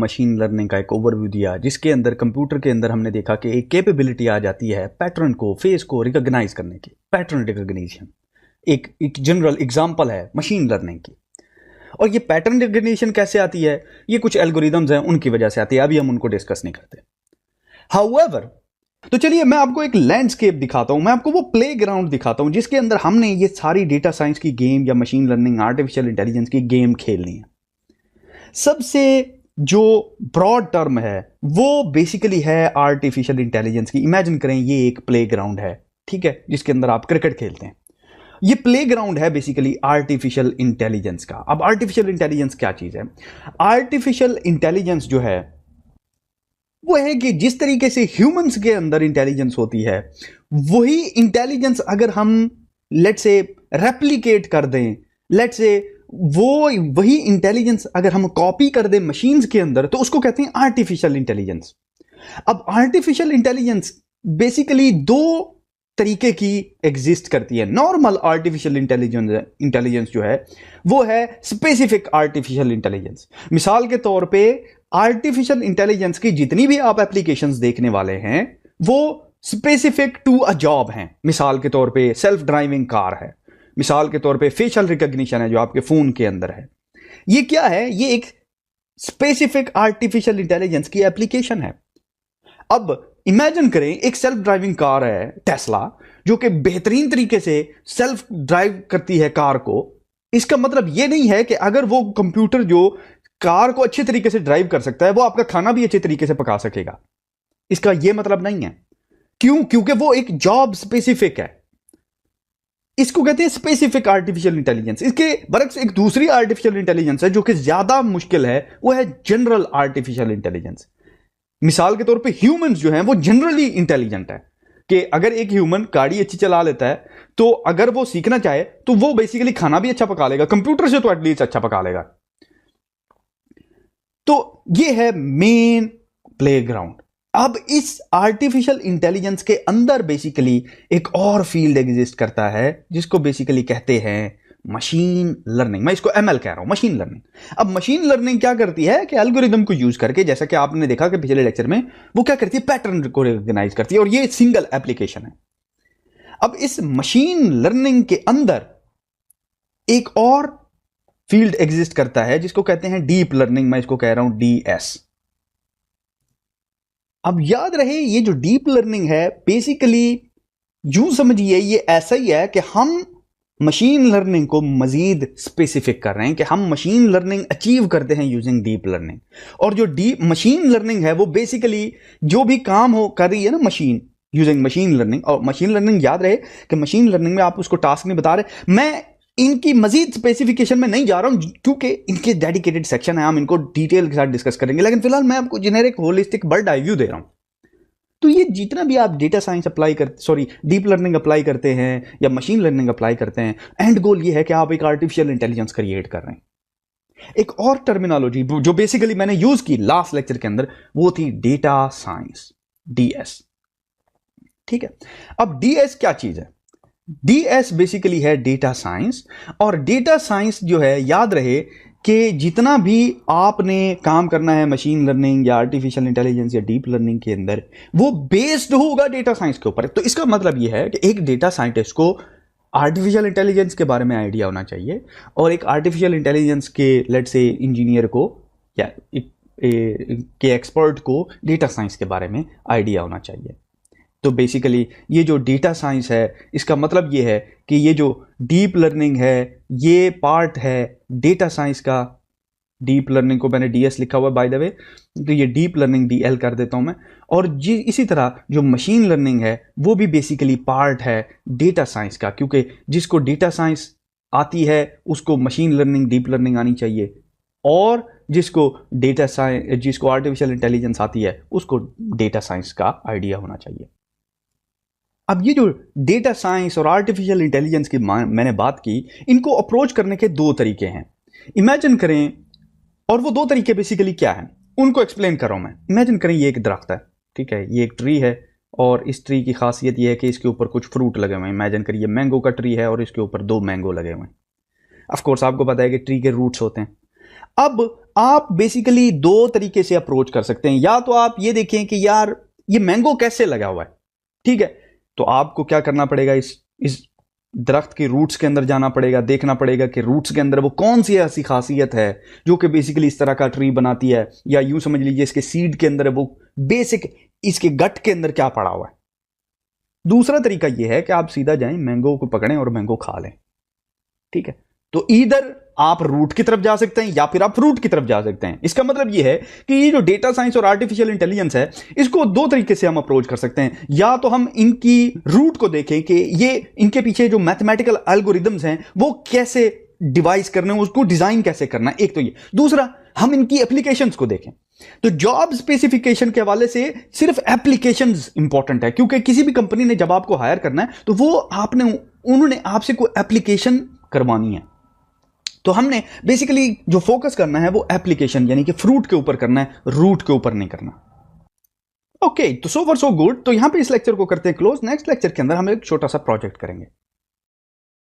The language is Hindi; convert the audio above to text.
मशीन लर्निंग का एक ओवरव्यू दिया, जिसके अंदर कंप्यूटर के अंदर हमने देखा कि एक कैपेबिलिटी आ जाती है पैटर्न को, फेस को रिकॉग्नाइज करने की, पैटर्न रिकॉग्निशन एक जनरल एग्जांपल है मशीन लर्निंग की। और ये पैटर्न रिकॉग्निशन कैसे आती है, ये कुछ एल्गोरिदम्स हैं उनकी वजह से आती है, अभी हम उनको डिस्कस नहीं करते। हाउएवर, तो चलिए मैं आपको एक लैंडस्केप दिखाता हूं, मैं आपको वो प्लेग्राउंड दिखाता हूं जिसके अंदर हमने ये सारी डेटा साइंस की गेम या मशीन लर्निंग आर्टिफिशियल इंटेलिजेंस की गेम खेलनी है। सबसे जो ब्रॉड टर्म है वो बेसिकली है आर्टिफिशियल इंटेलिजेंस की। इमेजिन करें ये एक प्लेग्राउंड है, ठीक है, जिसके अंदर आप क्रिकेट खेलते हैं। ये प्लेग्राउंड है बेसिकली आर्टिफिशियल इंटेलिजेंस का। अब आर्टिफिशियल इंटेलिजेंस क्या चीज है? आर्टिफिशियल इंटेलिजेंस जो है वो है कि जिस तरीके से ह्यूमंस के अंदर इंटेलिजेंस होती है, वही इंटेलिजेंस अगर हम लेट्स से रेप्लिकेट कर दें, लेट्स से वही इंटेलिजेंस अगर हम कॉपी कर दें मशीन्स के अंदर, तो उसको कहते हैं आर्टिफिशियल इंटेलिजेंस। अब आर्टिफिशियल इंटेलिजेंस बेसिकली दो तरीके की एग्जिस्ट करती है। नॉर्मल आर्टिफिशियल इंटेलिजेंस जो है वो है स्पेसिफिक आर्टिफिशियल इंटेलिजेंस। मिसाल के तौर पे आर्टिफिशियल इंटेलिजेंस की जितनी भी आप एप्लीकेशंस देखने वाले हैं वो स्पेसिफिक टू अ जॉब हैं। मिसाल के तौर पे सेल्फ ड्राइविंग कार है, मिसाल के तौर पे फेशियल रिकॉग्निशन है जो आपके फोन के अंदर है। ये क्या है? ये एक स्पेसिफिक आर्टिफिशियल इंटेलिजेंस की एप्लीकेशन है। अब इमेजिन करें एक सेल्फ ड्राइविंग कार है टेस्ला, जो कि बेहतरीन तरीके से सेल्फ ड्राइव करती है कार को। इसका मतलब यह नहीं है कि अगर वो कंप्यूटर जो कार को अच्छे तरीके से ड्राइव कर सकता है वो आपका खाना भी अच्छे तरीके से पका सकेगा। इसका यह मतलब नहीं है। क्यों? क्योंकि वो एक जॉब स्पेसिफिक है। इसको कहते हैं स्पेसिफिक आर्टिफिशियल इंटेलिजेंस। इसके बरक्स एक दूसरी आर्टिफिशियल इंटेलिजेंस है जो कि ज्यादा मुश्किल है, वो है जनरल आर्टिफिशियल इंटेलिजेंस। मिसाल के तौर पे ह्यूमंस जो हैं वो जनरली इंटेलिजेंट है कि अगर एक ह्यूमन गाड़ी अच्छी चला लेता है तो अगर वो सीखना चाहे तो वो बेसिकली खाना भी अच्छा पका लेगा, कंप्यूटर से तो एटलीस्ट अच्छा पका लेगा। तो ये है मेन प्लेग्राउंड। अब इस आर्टिफिशियल इंटेलिजेंस के अंदर बेसिकली एक और फील्ड एग्जिस्ट करता है जिसको बेसिकली कहते हैं मशीन लर्निंग। मैं इसको एमएल कह रहा हूं, मशीन लर्निंग। अब मशीन लर्निंग क्या करती है कि एल्गोरिदम को यूज करके, जैसा कि आपने देखा कि पिछले लेक्चर में, वो क्या करती है, पैटर्न को रिकॉग्नाइज करती है, और ये सिंगल एप्लीकेशन है। अब इस मशीन लर्निंग के अंदर एक और फील्ड एग्जिस्ट करता है जिसको कहते हैं डीप लर्निंग। मैं इसको कह रहा हूं डीएस। अब याद रहे ये जो डीप लर्निंग है बेसिकली यूं समझिए ये ऐसा ही है कि हम मशीन लर्निंग को मजीद स्पेसिफिक कर रहे हैं, कि हम मशीन लर्निंग अचीव करते हैं यूजिंग डीप लर्निंग। और जो डीप मशीन लर्निंग है वो बेसिकली जो भी काम हो कर रही है ना मशीन यूजिंग मशीन लर्निंग। और मशीन लर्निंग याद रहे कि मशीन लर्निंग में आप उसको टास्क नहीं बता रहे। मैं इनकी मजीद स्पेसिफिकेशन में नहीं जा रहा हूं क्योंकि इनके डेडिकेटेड सेक्शन है, हम इनको डिटेल के साथ डिस्कस करेंगे, लेकिन फिलहाल मैं आपको generic holistic bird eye view दे रहा हूं। तो ये जितना भी आप डेटा साइंस अप्लाई करते, डीप लर्निंग अप्लाई करते हैं या मशीन लर्निंग अप्लाई करते हैं, एंड गोल ये है कि आप एक आर्टिफिशियल इंटेलिजेंस क्रिएट कर रहे हैं। एक और टर्मिनोलॉजी जो बेसिकली मैंने यूज की लास्ट लेक्चर के अंदर वो थी डेटा साइंस, डीएस। ठीक है, अब डीएस क्या चीज है? डीएस बेसिकली है डेटा साइंस। और डेटा साइंस जो है, याद रहे कि जितना भी आपने काम करना है मशीन लर्निंग या आर्टिफिशियल इंटेलिजेंस या डीप लर्निंग के अंदर, वो बेस्ड होगा डेटा साइंस के ऊपर। तो इसका मतलब यह है कि एक डेटा साइंटिस्ट को आर्टिफिशियल इंटेलिजेंस के बारे में आइडिया होना चाहिए, और एक आर्टिफिशियल इंटेलिजेंस के लेट्स से इंजीनियर को या के एक्सपर्ट को डेटा साइंस के बारे में आइडिया होना चाहिए। तो बेसिकली ये जो डेटा साइंस है इसका मतलब ये है कि ये जो डीप लर्निंग है ये पार्ट है डेटा साइंस का। डीप लर्निंग को मैंने डीएस लिखा हुआ है बाय द वे, तो ये डीप लर्निंग डीएल कर देता हूं मैं। और इसी तरह जो मशीन लर्निंग है वो भी बेसिकली पार्ट है डेटा साइंस का, क्योंकि जिसको डेटा साइंस आती है उसको मशीन लर्निंग डीप लर्निंग आनी चाहिए, और जिसको आर्टिफिशियल इंटेलिजेंस आती है उसको डेटा साइंस का आइडिया होना चाहिए। अब ये जो डेटा साइंस और आर्टिफिशियल इंटेलिजेंस की मैंने बात की, इनको अप्रोच करने के दो तरीके हैं। इमेजिन करें, और वो दो तरीके बेसिकली क्या हैं उनको एक्सप्लेन कर रहा हूं मैं। इमेजिन करें ये एक दरख्त है, ठीक है, ये एक ट्री है, और इस ट्री की खासियत ये है कि इसके ऊपर कुछ फ्रूट लगे हुए हैं। इमेजिन करिए मैंगो का ट्री है और इसके ऊपर 2 मैंगो लगे हुए हैं। ऑफ कोर्स आपको पता है कि ट्री के रूट्स होते हैं। अब आप बेसिकली दो तरीके से अप्रोच कर सकते हैं। या तो आप ये देखें कि यार ये मैंगो कैसे लगा हुआ है, ठीक है, तो आपको क्या करना पड़ेगा, इस दरख्त के रूट्स के अंदर जाना पड़ेगा, देखना पड़ेगा कि रूट्स के अंदर वो कौन सी ऐसी खासियत है जो कि बेसिकली इस तरह का ट्री बनाती है, या यूं समझ लीजिए इसके सीड के अंदर वो बेसिक इसके गट के अंदर क्या पड़ा हुआ है। दूसरा तरीका यह है कि आप सीधा जाएं, मैंगो को पकड़ें और मैंगो खा लें, ठीक है। तो इधर आप रूट की तरफ जा सकते हैं या फिर आप फ्रूट की तरफ जा सकते हैं। इसका मतलब यह है कि ये जो डेटा साइंस और आर्टिफिशियल इंटेलिजेंस है, इसको दो तरीके से हम अप्रोच कर सकते हैं। या तो हम इनकी रूट को देखें कि ये इनके पीछे जो मैथमेटिकल एल्गोरिदम्स हैं वो कैसे डिवाइस करने, उसको डिजाइन कैसे करना है, एक तो ये। दूसरा, हम इनकी एप्लीकेशंस को देखें। तो जॉब स्पेसिफिकेशन के हवाले से सिर्फ एप्लीकेशंस इंपॉर्टेंट है, क्योंकि किसी भी कंपनी ने जब आपको हायर करना है तो वो उन्होंने आपसे कोई एप्लीकेशन करवानी है। तो हमने बेसिकली जो फोकस करना है वो एप्लीकेशन यानी कि फ्रूट के ऊपर करना है, रूट के ऊपर नहीं करना। ओके, तो सो फॉर सो गुड। तो यहां पे इस लेक्चर को करते हैं क्लोज। नेक्स्ट लेक्चर के अंदर हम एक छोटा सा प्रोजेक्ट करेंगे।